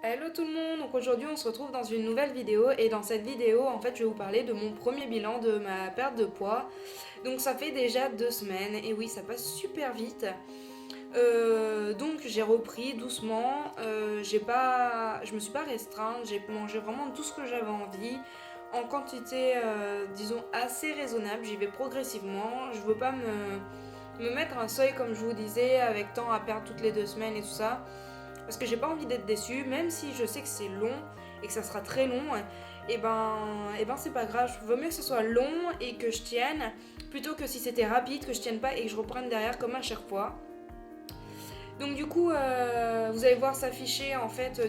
Hello tout le monde, donc aujourd'hui on se retrouve dans une nouvelle vidéo et dans cette vidéo en fait je vais vous parler de mon premier bilan de ma perte de poids. Donc ça fait déjà 2 semaines et oui ça passe super vite. Donc j'ai repris doucement, je me suis pas restreinte, j'ai mangé vraiment tout ce que j'avais envie en quantité disons assez raisonnable, j'y vais progressivement, je veux pas me mettre un seuil comme je vous disais avec temps à perdre toutes les 2 semaines et tout ça. Parce que j'ai pas envie d'être déçue, même si je sais que c'est long et que ça sera très long, et ben c'est pas grave. Vaut mieux que ce soit long et que je tienne, plutôt que si c'était rapide, que je tienne pas et que je reprenne derrière comme à chaque fois. Donc du coup, vous allez voir s'afficher en fait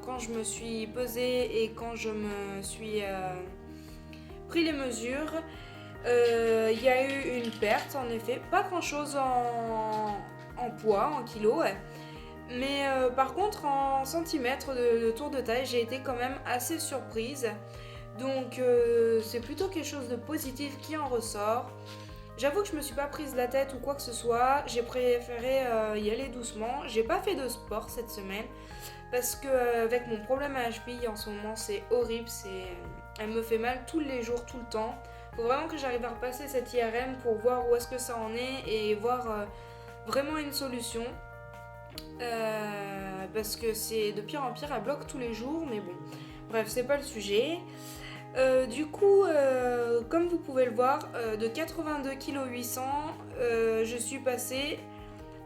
quand je me suis pesée et quand je me suis pris les mesures. Il y a eu une perte en effet, pas grand chose en poids, en kilos. Ouais. Mais par contre, en centimètres de tour de taille, j'ai été quand même assez surprise. Donc c'est plutôt quelque chose de positif qui en ressort. J'avoue que je me suis pas prise la tête ou quoi que ce soit. J'ai préféré y aller doucement. J'ai pas fait de sport cette semaine parce que avec mon problème à la cheville en ce moment, c'est horrible. Elle me fait mal tous les jours, tout le temps. Faut vraiment que j'arrive à repasser cette IRM pour voir où est-ce que ça en est et voir vraiment une solution. Parce que c'est de pire en pire, elle bloque tous les jours, mais bon, bref, c'est pas le sujet. Comme vous pouvez le voir, de 82 kg 800, je suis passée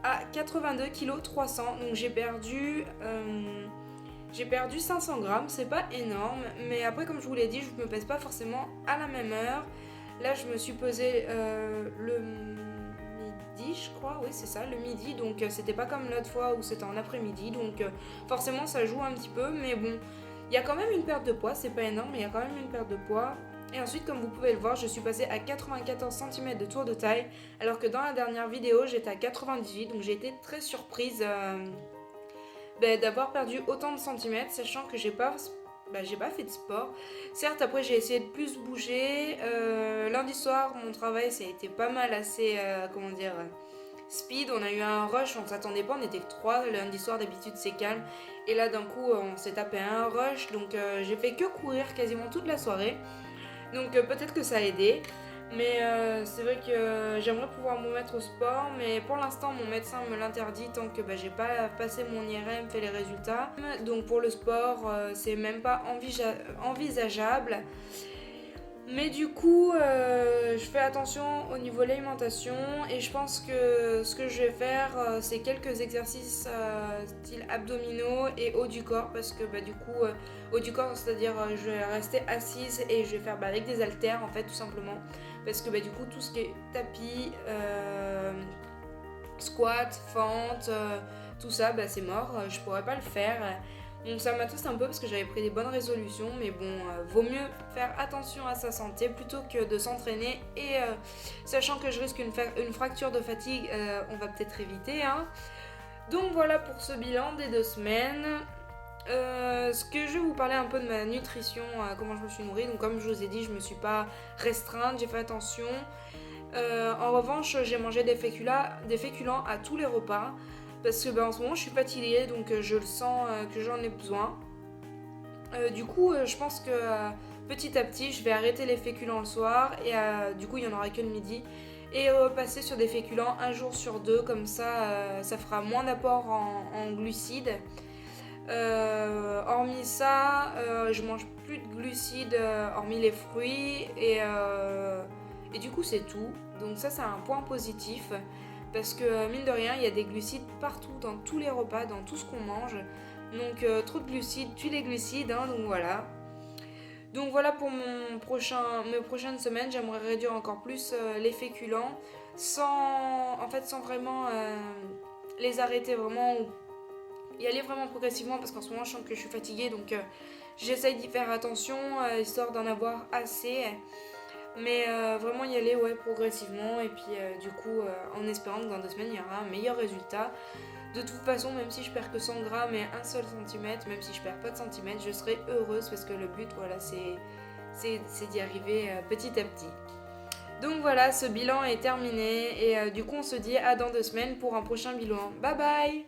à 82 kg 300, donc j'ai perdu 500 grammes, c'est pas énorme, mais après, comme je vous l'ai dit, je me pèse pas forcément à la même heure. Là, je me suis pesée le midi, je crois, oui, c'est ça, le midi, donc c'était pas comme l'autre fois où c'était en après-midi, donc forcément, ça joue un petit peu, mais bon, il y a quand même une perte de poids, c'est pas énorme, mais il y a quand même une perte de poids. Et ensuite, comme vous pouvez le voir, je suis passée à 94 cm de tour de taille, alors que dans la dernière vidéo, j'étais à 98, donc j'ai été très surprise d'avoir perdu autant de centimètres, sachant que j'ai pas fait de sport. Certes, après j'ai essayé de plus bouger. Lundi soir, mon travail, ça a été pas mal assez, speed. On a eu un rush, on s'attendait pas, on était que 3. Le lundi soir, d'habitude, c'est calme. Et là, d'un coup, on s'est tapé un rush. Donc, j'ai fait que courir quasiment toute la soirée. Donc, peut-être que ça a aidé. Mais c'est vrai que j'aimerais pouvoir me mettre au sport, mais pour l'instant mon médecin me l'interdit tant que j'ai pas passé mon IRM, fait les résultats. Donc pour le sport, c'est même pas envisageable. Mais du coup, je fais attention au niveau de l'alimentation et je pense que ce que je vais faire, c'est quelques exercices style abdominaux et haut du corps parce que haut du corps, c'est-à-dire je vais rester assise et je vais faire avec des haltères en fait tout simplement parce que du coup tout ce qui est tapis, squat, fente, tout ça, c'est mort, je pourrais pas le faire. Donc ça m'attriste un peu parce que j'avais pris des bonnes résolutions, mais bon, vaut mieux faire attention à sa santé plutôt que de s'entraîner et sachant que je risque une fracture de fatigue, on va peut-être éviter. Hein. Donc voilà pour ce bilan des 2 semaines. Ce que je vais vous parler un peu de ma nutrition, comment je me suis nourrie. Donc comme je vous ai dit, je me suis pas restreinte, j'ai fait attention. En revanche, j'ai mangé des féculents à tous les repas. Parce que en ce moment je suis fatiguée donc je le sens que j'en ai besoin. Je pense que petit à petit je vais arrêter les féculents le soir et du coup il n'y en aura que le midi. Et passer sur des féculents un jour sur deux, comme ça ça fera moins d'apport en glucides. Hormis ça, je mange plus de glucides hormis les fruits et du coup c'est tout. Donc ça c'est un point positif. Parce que mine de rien, il y a des glucides partout, dans tous les repas, dans tout ce qu'on mange. Donc trop de glucides tue les glucides, hein, donc voilà. Donc voilà pour mes prochaines semaines, j'aimerais réduire encore plus les féculents sans vraiment les arrêter vraiment ou y aller vraiment progressivement parce qu'en ce moment je sens que je suis fatiguée donc j'essaye d'y faire attention histoire d'en avoir assez. Mais vraiment y aller progressivement et puis en espérant que dans 2 semaines il y aura un meilleur résultat. De toute façon, même si je perds que 100 grammes et un seul centimètre, même si je perds pas de centimètres, je serai heureuse parce que le but c'est d'y arriver petit à petit. Donc voilà, ce bilan est terminé et du coup on se dit à dans 2 semaines pour un prochain bilan. Bye bye!